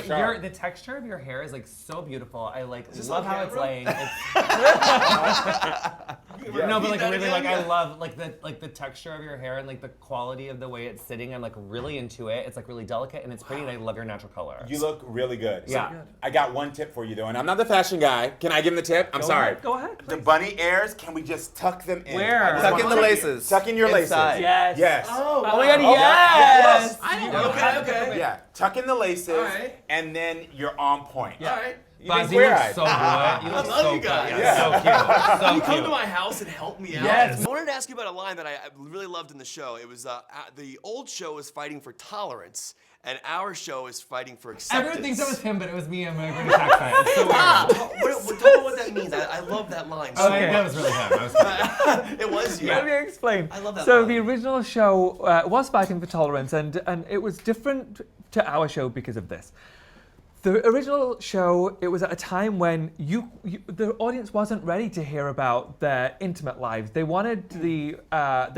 the texture of your hair is like so beautiful. I like love how it's laying. No, but like really, like I love like the texture of your hair and like the quality of the way it's sitting. I'm like really into it. It's like really delicate and it's pretty, and I love your natural color. You look really good. Yeah. So, I got one tip for you though, and I'm not the fashion guy. Can I give him the tip? I'm sorry. Go ahead. The bunny ears, can we just tuck them in? Where? Tuck in the laces. Tuck in your Inside. laces. Yes. Yes. Oh my God, yes. Okay. Yeah. Tuck in the laces, right. and then you're on point. All right. Buzz, you look so good. You look so you guys. good. Yeah. So cute. So Can you come to cute. my house and help me out? Yes. I wanted to ask you about a line that I really loved in the show. It was the old show is fighting for tolerance, and our show is fighting for acceptance. Everyone thinks it was him, but it was me and my British accent. It's so weird. Tell me what that means. I love that line. So Okay, that was really him. I was kidding. It was you. Let me explain. I love that So line. the original show was fighting for tolerance, and it was different to our show because of this. The original show, it was at a time when the audience wasn't ready to hear about their intimate lives. They wanted the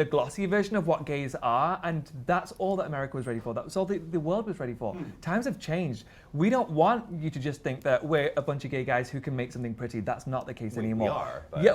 glossy version of what gays are, and that's all that America was ready for. That's all the world was ready for. Times have changed. We don't want you to just think that we're a bunch of gay guys who can make something pretty. That's not the case anymore. We are. But... Yeah,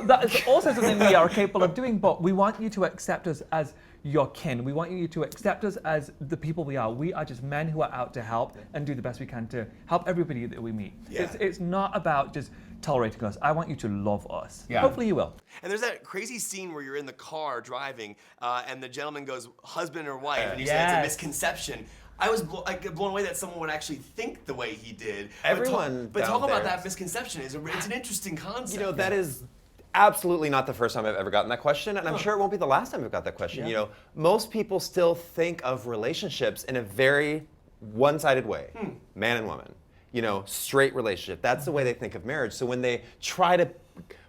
that is also something we are capable of doing, but we want you to accept us as your kin. We want you to accept us as the people we are. We are just men who are out to help and do the best we can to help everybody that we meet. Yeah. It's not about just tolerating us. I want you to love us. Yeah. Hopefully you will. And there's that crazy scene where you're in the car driving, and the gentleman goes, husband or wife, and you say it's a misconception. I was blown away that someone would actually think the way he did. Everyone But talk down about there. that misconception. It's an interesting concept. You know, that is absolutely not the first time I've ever gotten that question, and I'm sure it won't be the last time I've got that question. You know, most people still think of relationships in a very one-sided way, man and woman. You know, straight relationship. That's the way they think of marriage. So when they try to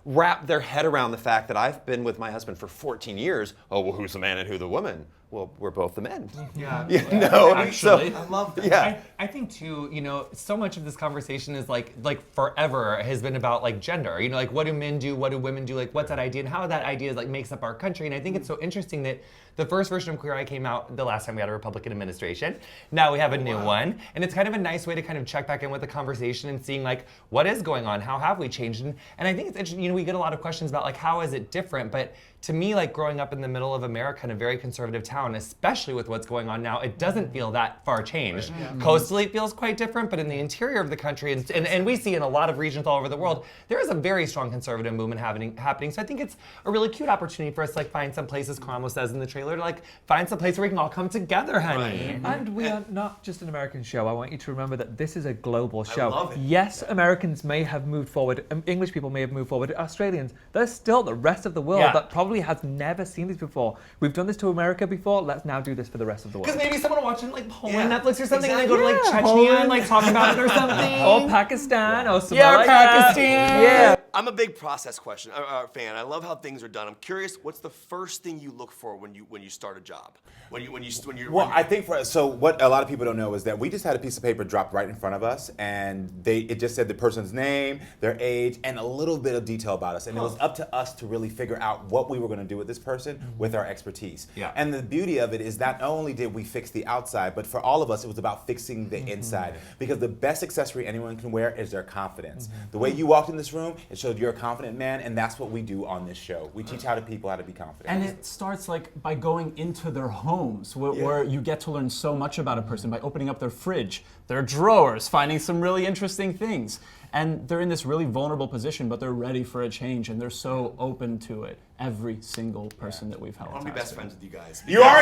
wrap their head around the fact that I've been with my husband for 14 years, oh, well, who's the man and who the woman? Well, we're both the men. Yeah. You know, Actually. I love that. Yeah. I think too, you know, so much of this conversation is like forever has been about like gender. You know, like what do men do, what do women do, like what's that idea and how that idea like makes up our country. And I think it's so interesting that the first version of Queer Eye came out the last time we had a Republican administration. Now we have a new one. And it's kind of a nice way to kind of check back in with the conversation and seeing like what is going on, how have we changed? And I think it's interesting, you know, we get a lot of questions about like how is it different, but to me, like growing up in the middle of America in a very conservative town, especially with what's going on now, it doesn't feel that far changed. Coastally, it feels quite different, but in the interior of the country, and we see in a lot of regions all over the world, there is a very strong conservative movement happening. So I think it's a really cute opportunity for us to like find some places, Karamo says in the trailer, to like find some place where we can all come together, honey. And we are not just an American show. I want you to remember that this is a global show. love it. Yes, Americans may have moved forward, English people may have moved forward, Australians, there's still the rest of the world Yeah. that probably has never seen this before. We've done this to America before, let's now do this for the rest of the world. Because maybe someone watching like Poland, Yeah. Netflix or something, and they Exactly. go to like Yeah, Chechnya Poland. and like talk about it or something. Or Pakistan, or somewhere Yeah, like that. Pakistan. Yeah. I'm a big process fan. I love how things are done. I'm curious, what's the first thing you look for when you start a job? Well, I think so what a lot of people don't know is that we just had a piece of paper dropped right in front of us, and it just said the person's name, their age, and a little bit of detail about us. And it was up to us to really figure out what we were going to do with this person with our expertise. Yeah. And the beauty of it is not only did we fix the outside, but for all of us, it was about fixing the inside. Because the best accessory anyone can wear is their confidence. The way you walked in this room, it showed you're a confident man, and that's what we do on this show. We teach people how to be confident. And it starts like by going into their homes where you get to learn so much about a person by opening up their fridge, their drawers, finding some really interesting things. And they're in this really vulnerable position, but they're ready for a change and they're so open to it. Every single person that we've helped. I want to be best friends with you guys. You are